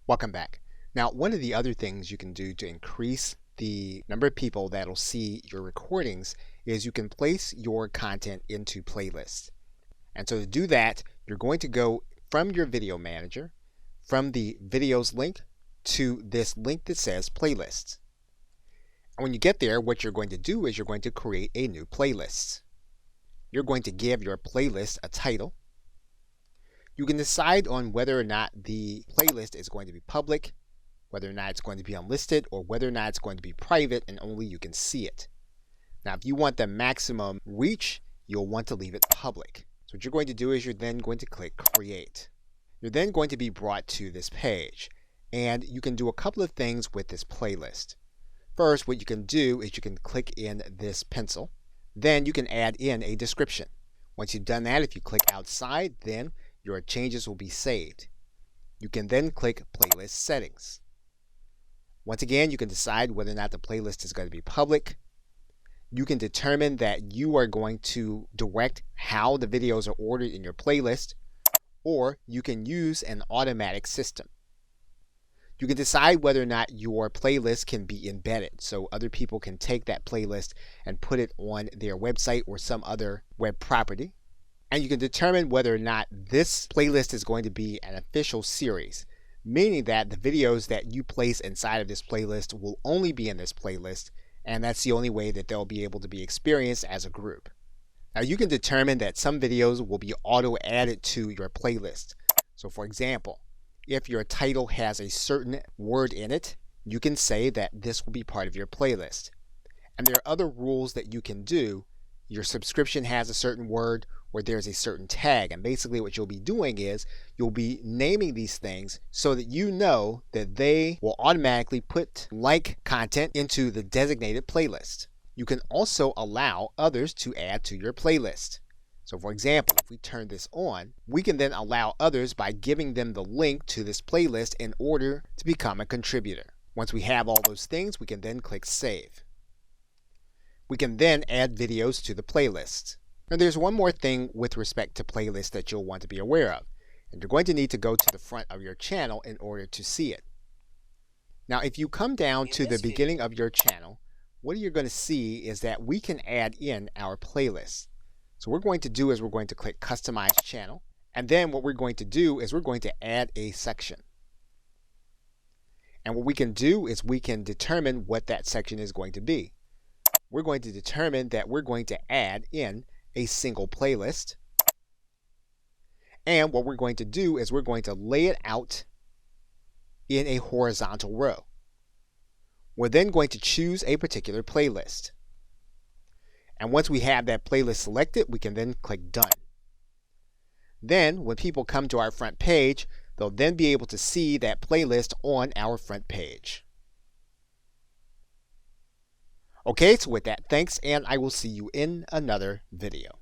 Welcome back. Now, one of the other things you can do to increase the number of people that'll see your recordings is you can place your content into playlists. And so to do that, you're going to go from your video manager, from the videos link to this link that says playlists. And when you get there, what you're going to do is you're going to create a new playlist. You're going to give your playlist a title. You can decide on whether or not the playlist is going to be public, whether or not it's going to be unlisted, or whether or not it's going to be private and only you can see it. Now, if you want the maximum reach, you'll want to leave it public. So what you're going to do is you're then going to click Create. You're then going to be brought to this page, and you can do a couple of things with this playlist. First, what you can do is you can click in this pencil. Then you can add in a description. Once you've done that, if you click outside, then your changes will be saved. You can then click Playlist Settings. Once again, you can decide whether or not the playlist is going to be public. You can determine that you are going to direct how the videos are ordered in your playlist, or you can use an automatic system. You can decide whether or not your playlist can be embedded, so other people can take that playlist and put it on their website or some other web property. And you can determine whether or not this playlist is going to be an official series, meaning that the videos that you place inside of this playlist will only be in this playlist, and that's the only way that they'll be able to be experienced as a group. Now, you can determine that some videos will be auto-added to your playlist. So for example, if your title has a certain word in it, you can say that this will be part of your playlist. And there are other rules that you can do. Your subscription has a certain word, or there's a certain tag, and basically what you'll be doing is you'll be naming these things so that you know that they will automatically put like content into the designated playlist. You can also allow others to add to your playlist. So for example, if we turn this on, we can then allow others by giving them the link to this playlist in order to become a contributor. Once we have all those things, we can then click Save. We can then add videos to the playlist. Now there's one more thing with respect to playlists that you'll want to be aware of, and you're going to need to go to the front of your channel in order to see it. Now if you come down to the beginning of your channel, what you're going to see is that we can add in our playlist. So what we're going to do is we're going to click Customize Channel, and then what we're going to do is we're going to add a section. And what we can do is we can determine what that section is going to be. We're going to determine that we're going to add in a single playlist. And what we're going to do is we're going to lay it out in a horizontal row. We're then going to choose a particular playlist. And once we have that playlist selected, we can then click Done. Then when people come to our front page, they'll then be able to see that playlist on our front page. Okay, so with that, thanks, and I will see you in another video.